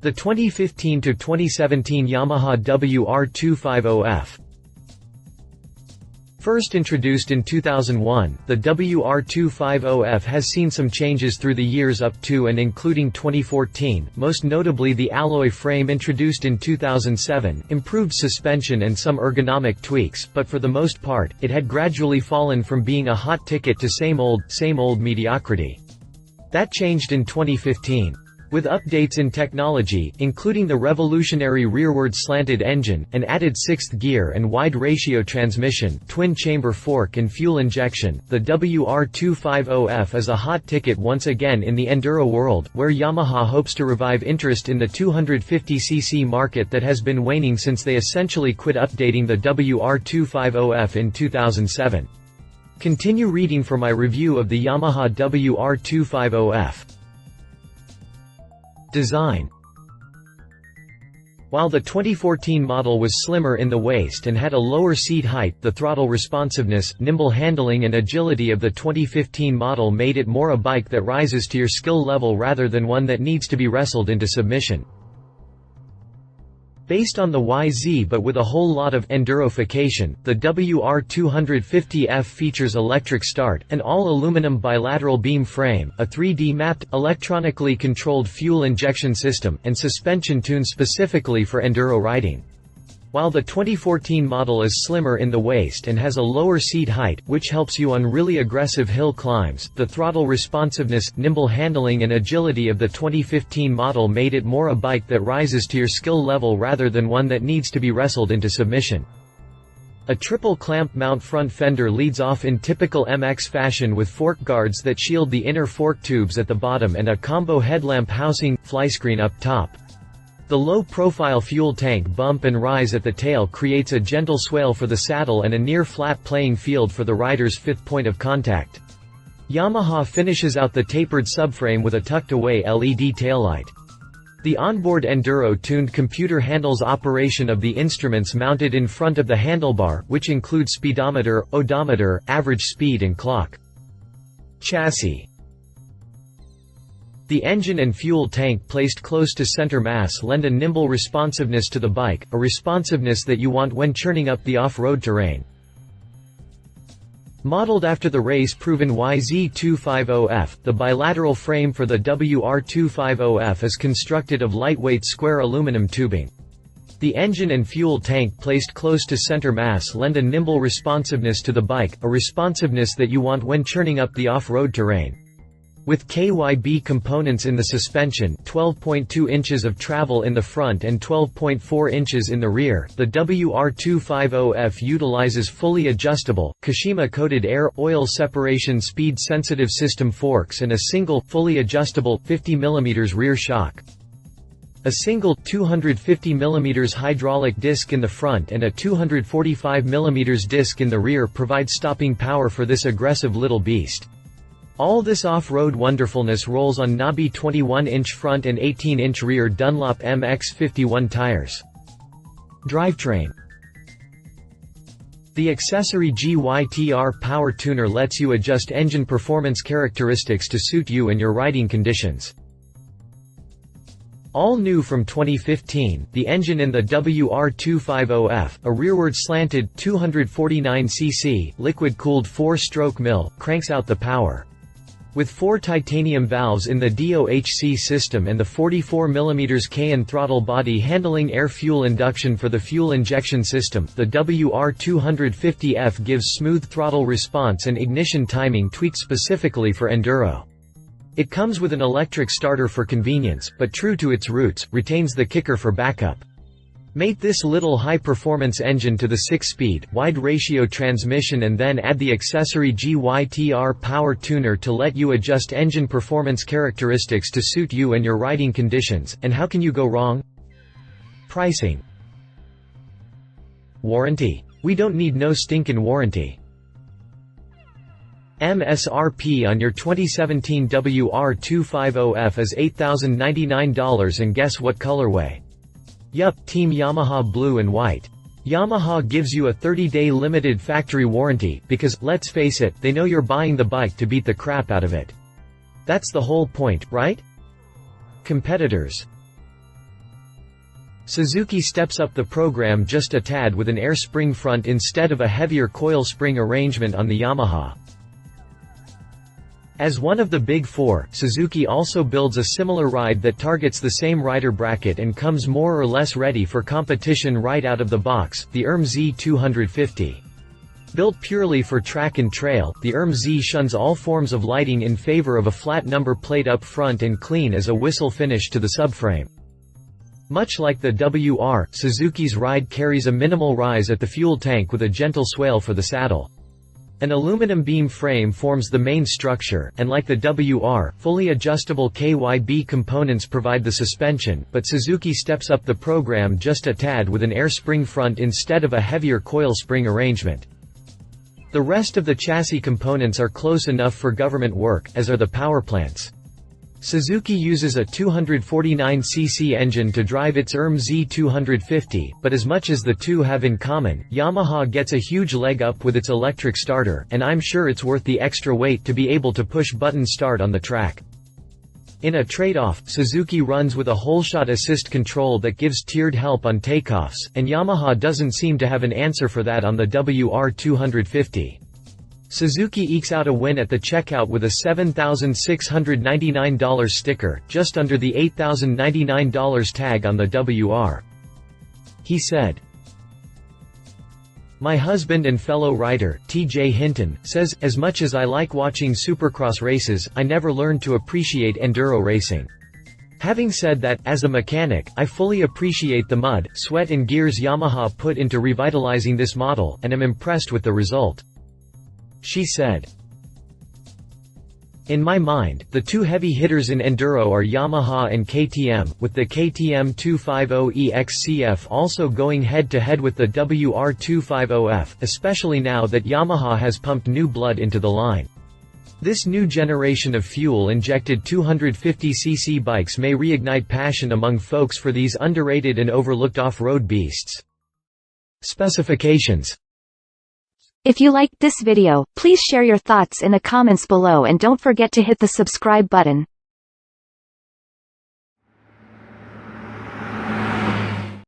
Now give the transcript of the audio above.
The 2015 to 2017 Yamaha WR250F. First introduced in 2001, the WR250F has seen some changes through the years up to and including 2014, most notably the alloy frame introduced in 2007, improved suspension and some ergonomic tweaks, but for the most part, it had gradually fallen from being a hot ticket to same old mediocrity. That changed in 2015. With updates in technology, including the revolutionary rearward slanted engine, an added sixth gear and wide ratio transmission, twin-chamber fork and fuel injection, the WR250F is a hot ticket once again in the Enduro world, where Yamaha hopes to revive interest in the 250cc market that has been waning since they essentially quit updating the WR250F in 2007. Continue reading for my review of the Yamaha WR250F. Design. While the 2014 model was slimmer in the waist and had a lower seat height, the throttle responsiveness, nimble handling and agility of the 2015 model made it more a bike that rises to your skill level rather than one that needs to be wrestled into submission. Based on the YZ but with a whole lot of endurification, the WR250F features electric start, an all-aluminum bilateral beam frame, a 3D-mapped, electronically controlled fuel injection system, and suspension tuned specifically for enduro riding. While the 2014 model is slimmer in the waist and has a lower seat height, which helps you on really aggressive hill climbs, the throttle responsiveness, nimble handling and agility of the 2015 model made it more a bike that rises to your skill level rather than one that needs to be wrestled into submission. A triple clamp mount front fender leads off in typical MX fashion with fork guards that shield the inner fork tubes at the bottom and a combo headlamp housing, flyscreen up top. The low-profile fuel tank bump and rise at the tail creates a gentle swale for the saddle and a near-flat playing field for the rider's fifth point of contact. Yamaha finishes out the tapered subframe with a tucked-away LED taillight. The onboard Enduro-tuned computer handles operation of the instruments mounted in front of the handlebar, which include speedometer, odometer, average speed and clock. Chassis. The engine and fuel tank placed close to center mass lend a nimble responsiveness to the bike, a responsiveness that you want when churning up the off-road terrain. Modeled after the race-proven YZ250F, the bilateral frame for the WR250F is constructed of lightweight square aluminum tubing. The engine and fuel tank placed close to center mass lend a nimble responsiveness to the bike, a responsiveness that you want when churning up the off-road terrain. With KYB components in the suspension, 12.2 inches of travel in the front and 12.4 inches in the rear, the WR250F utilizes fully adjustable, Kashima-coated air-oil separation speed-sensitive system forks and a single, fully adjustable, 50 mm rear shock. A single, 250 mm hydraulic disc in the front and a 245 mm disc in the rear provide stopping power for this aggressive little beast. All this off-road wonderfulness rolls on knobby 21-inch front and 18-inch rear Dunlop MX51 tires. Drivetrain. The accessory GYTR power tuner lets you adjust engine performance characteristics to suit you and your riding conditions. All new from 2015, the engine in the WR250F, a rearward slanted, 249cc, liquid-cooled 4-stroke mill, cranks out the power. With 4 titanium valves in the DOHC system and the 44 mm Cayenne throttle body handling air-fuel induction for the fuel injection system, the WR250F gives smooth throttle response and ignition timing tweaked specifically for enduro. It comes with an electric starter for convenience, but true to its roots, retains the kicker for backup. Mate this little high-performance engine to the 6-speed, wide-ratio transmission and then add the accessory GYTR power tuner to let you adjust engine performance characteristics to suit you and your riding conditions, and how can you go wrong? Pricing. Warranty. We don't need no stinkin' warranty. MSRP on your 2017 WR250F is $8,099 and guess what colorway? Yup, Team Yamaha blue and white. Yamaha gives you a 30-day limited factory warranty, because, let's face it, they know you're buying the bike to beat the crap out of it. That's the whole point, right? Competitors. Suzuki steps up the program just a tad with an air spring front instead of a heavier coil spring arrangement on the Yamaha. As one of the Big Four, Suzuki also builds a similar ride that targets the same rider bracket and comes more or less ready for competition right out of the box, the ERM-Z 250. Built purely for track and trail, the ERM-Z shuns all forms of lighting in favor of a flat number plate up front and clean as a whistle finish to the subframe. Much like the WR, Suzuki's ride carries a minimal rise at the fuel tank with a gentle swale for the saddle. An aluminum beam frame forms the main structure, and like the WR, fully adjustable KYB components provide the suspension, but Suzuki steps up the program just a tad with an air spring front instead of a heavier coil spring arrangement. The rest of the chassis components are close enough for government work, as are the power plants. Suzuki uses a 249cc engine to drive its ERM-Z 250, but as much as the two have in common, Yamaha gets a huge leg up with its electric starter, and I'm sure it's worth the extra weight to be able to push button start on the track. In a trade-off, Suzuki runs with a whole-shot assist control that gives tiered help on takeoffs, and Yamaha doesn't seem to have an answer for that on the WR250. Suzuki ekes out a win at the checkout with a $7,699 sticker, just under the $8,099 tag on the WR. He said, "My husband and fellow rider, T.J. Hinton, says, as much as I like watching supercross races, I never learned to appreciate enduro racing. Having said that, as a mechanic, I fully appreciate the mud, sweat and gears Yamaha put into revitalizing this model, and am impressed with the result." She said, "In my mind, the two heavy hitters in enduro are Yamaha and KTM, with the KTM 250EXCF also going head-to-head with the WR250F, especially now that Yamaha has pumped new blood into the line. This new generation of fuel-injected 250cc bikes may reignite passion among folks for these underrated and overlooked off-road beasts." Specifications. If you liked this video, please share your thoughts in the comments below and don't forget to hit the subscribe button.